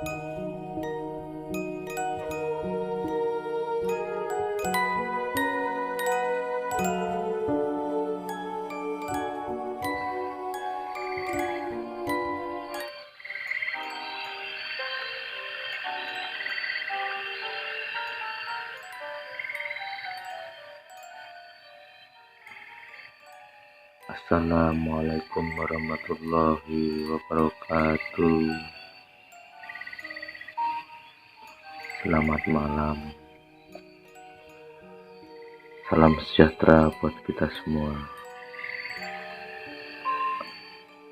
Assalamualaikum warahmatullahi wabarakatuh. Selamat malam. Salam sejahtera buat kita semua.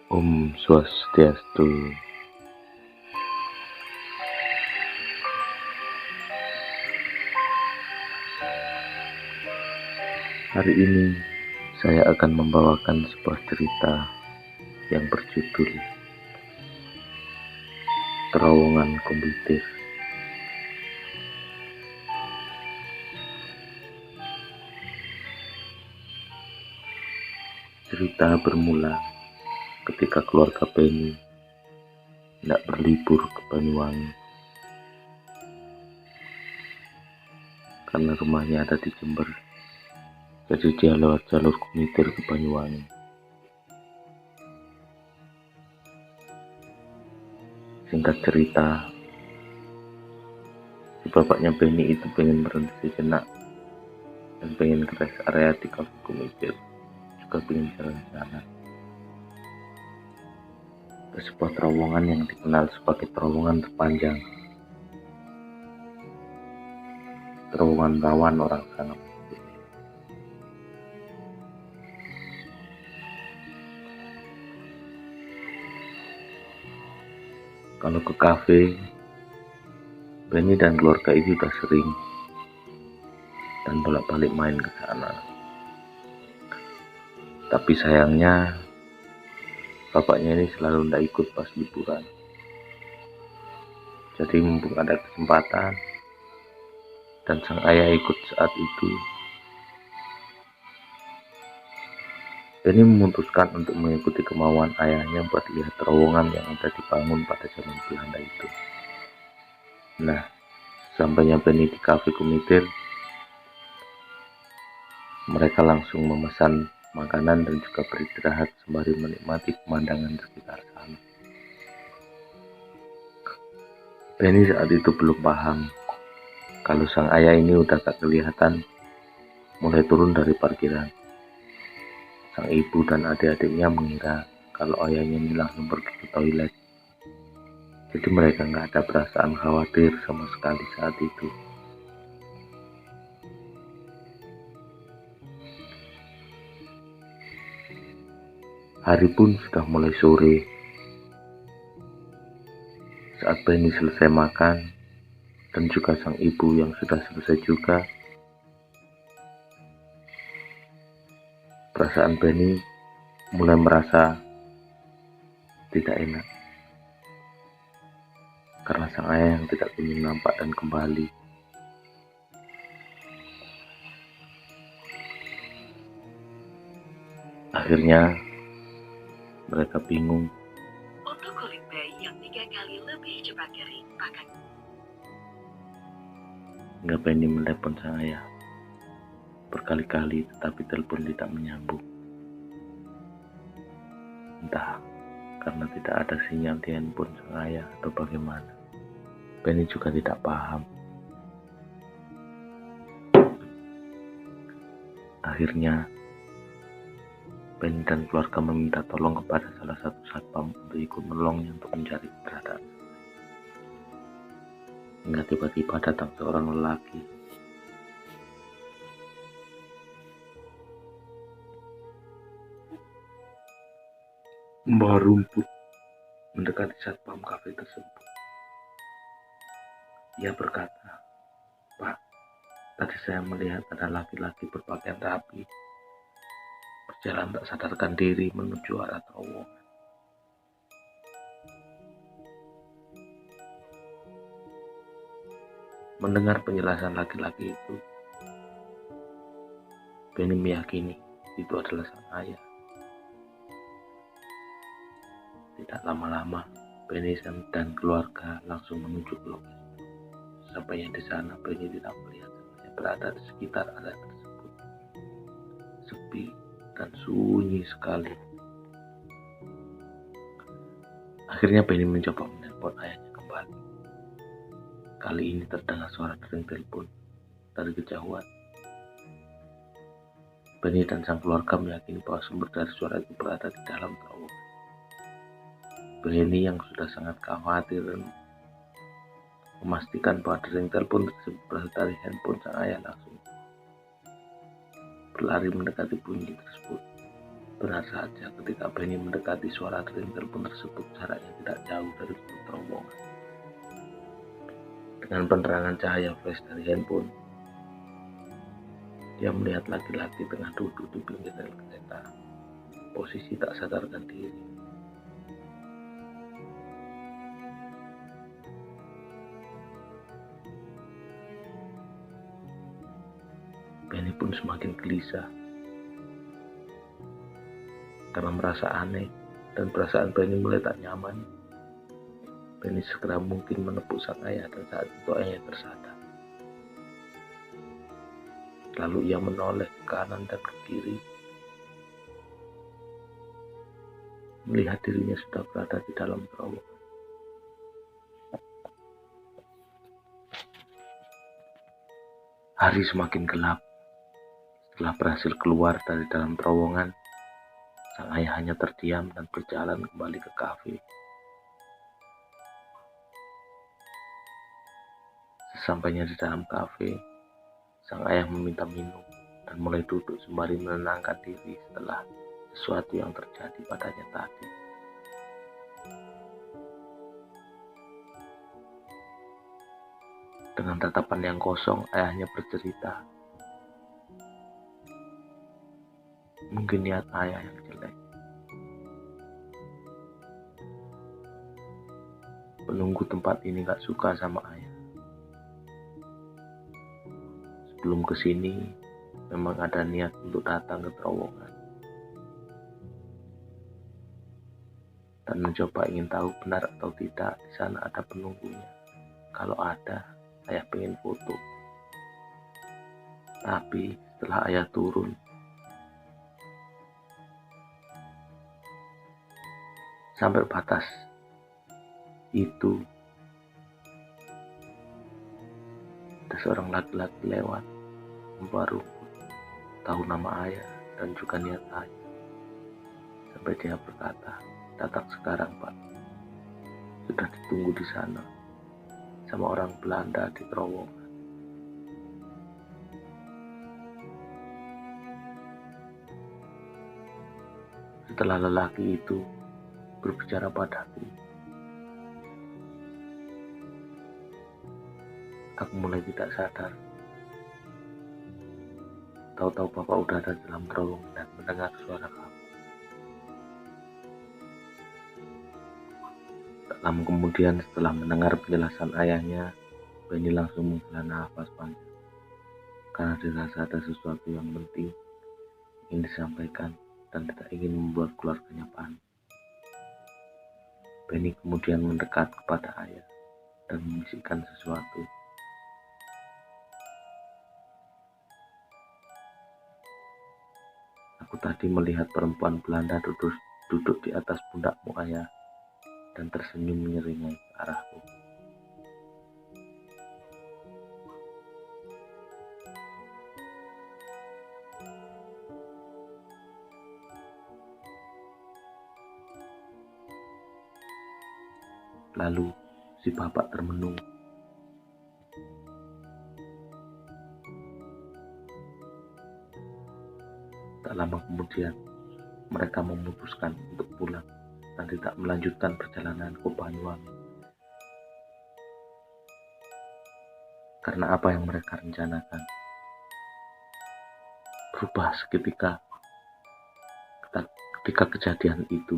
Om Swastiastu. Hari ini saya akan membawakan sebuah cerita yang berjudul Terowongan Komputer. Cerita bermula ketika keluarga Penny hendak berlibur ke Banyuwangi karena rumahnya ada di Jember. Jadi dia lewat jalur komuter ke Banyuwangi. Singkat cerita, si bapaknya Penny itu pengen berhenti sejenak dan pengen ke rest area di kafe komuter, juga pengen jalan-jalan ke sebuah terowongan yang dikenal sebagai terowongan terpanjang, terowongan rawan orang sangat. Kalau ke kafe, Penny dan keluarga itu sudah sering dan bolak-balik main ke sana. Tapi sayangnya, bapaknya ini selalu tidak ikut pas liburan. Jadi mumpung ada kesempatan dan sang ayah ikut saat itu, Penny memutuskan untuk mengikuti kemauan ayahnya buat lihat terowongan yang sudah dibangun pada zaman Belanda itu. Nah, sampainya Penny di kafe komuter, mereka langsung memesan makanan dan juga beristirahat sembari menikmati pemandangan sekitar sana. Penny saat itu belum paham kalau sang ayah ini udah tak kelihatan mulai turun dari parkiran. Sang ibu dan adik-adiknya mengira kalau ayahnya ini langsung pergi ke toilet. Jadi mereka nggak ada perasaan khawatir sama sekali saat itu. Hari pun sudah mulai sore. Saat Penny selesai makan dan juga sang ibu yang sudah selesai juga, perasaan Penny mulai merasa tidak enak karena sang ayah yang tidak kunjung nampak dan kembali. Akhirnya mereka bingung. Untuk kulit bayi yang 3 kali lebih cepat kering, bahkan Hingga Penny menelepon sang ayah berkali-kali, tetapi telepon tidak menyambung. Entah karena tidak ada sinyal di handphone sang ayah atau bagaimana. Penny juga tidak paham. Akhirnya Penny dan keluarga meminta tolong kepada salah satu satpam untuk ikut menolongnya untuk mencari keberadaan. Hingga tiba-tiba datang seorang lelaki. Membawa rumput mendekati satpam kafe tersebut. Ia berkata, "Pak, tadi saya melihat ada laki-laki berpakaian rapi berjalan tak sadarkan diri menuju arah terowongan." Mendengar penjelasan laki-laki itu, Penny meyakini itu adalah sang ayah. Tidak lama-lama, Benny dan keluarga langsung menuju ke lokasi. Sampainya di sana, Benny tidak melihat yang berada di sekitar area tersebut. Sepi dan sunyi sekali. Akhirnya Benny mencoba menelpon ayahnya kembali. Kali ini terdengar suara dering telepon dari kejauhan. Benny dan sang keluarga meyakini bahwa sumber dari suara itu berada di dalam terowongan. Benny yang sudah sangat khawatir dan memastikan bahwa dering telepon tersebut berasal dari handphone sang ayah langsung berlari mendekati bunyi tersebut. Benar saja, ketika Benny mendekati suara dering telepon tersebut, jaraknya tidak jauh dari terowongan. Dengan penerangan cahaya flash dari handphone, dia melihat laki-laki tengah duduk di pinggir rel kereta, posisi tak sadarkan diri. Benny pun semakin gelisah karena merasa aneh dan perasaan Benny mulai tak nyaman. Benny segera mungkin menepuk sang ayah dan saat itu ayahnya tersadar. Lalu ia menoleh ke kanan dan ke kiri, melihat dirinya sudah berada di dalam terowongan. Hari semakin gelap. Setelah berhasil keluar dari dalam terowongan, sang ayah hanya terdiam dan berjalan kembali ke kafe. Sesampainya di dalam kafe, sang ayah meminta minum dan mulai duduk sembari menenangkan diri setelah sesuatu yang terjadi padanya tadi. Dengan tatapan yang kosong, ayahnya bercerita. Mungkin niat ayah yang jelek. Penunggu tempat ini gak suka sama ayah. Sebelum kesini, memang ada niat untuk datang ke terowongan dan mencoba ingin tahu benar atau tidak di sana ada penunggunya. Kalau ada, ayah pengen foto. Tapi setelah ayah turun, sampai batas itu, ada seorang laki-laki lewat membawa rumput, tahu nama ayah dan juga niat ayah. Sampai dia berkata, "Datang sekarang, Pak. Sudah ditunggu di sana sama orang Belanda di terowongan." Setelah lelaki itu berbicara padaku, aku mulai tidak sadar. Tahu-tahu Bapak udah ada dalam terowongan dan mendengar suara kamu. Tak lama kemudian setelah mendengar penjelasan ayahnya, Benny langsung menghela nafas panjang. Karena dirasa ada sesuatu yang penting ingin disampaikan dan tidak ingin membuat keluarganya panik. Benny kemudian mendekat kepada ayah dan membisikkan sesuatu. Aku tadi melihat perempuan Belanda duduk di atas pundakmu, ayah, dan tersenyum menyeringai ke arahku. Lalu si bapak termenung. Tak lama kemudian mereka memutuskan untuk pulang dan tidak melanjutkan perjalanan ke Banyuwangi. Karena apa yang mereka rencanakan berubah seketika ketika kejadian itu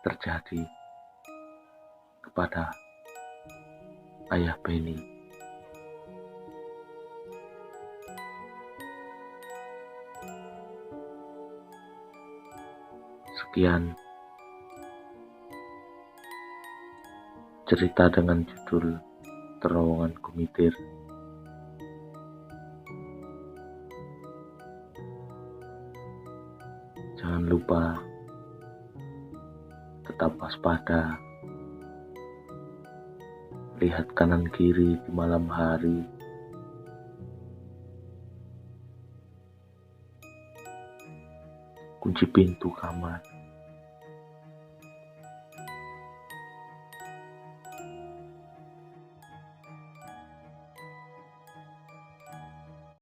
terjadi kepada ayah Benny. Sekian cerita dengan judul Terowongan Kumitir. Jangan lupa tetap waspada, lihat kanan kiri di malam hari. Kunci pintu kamar.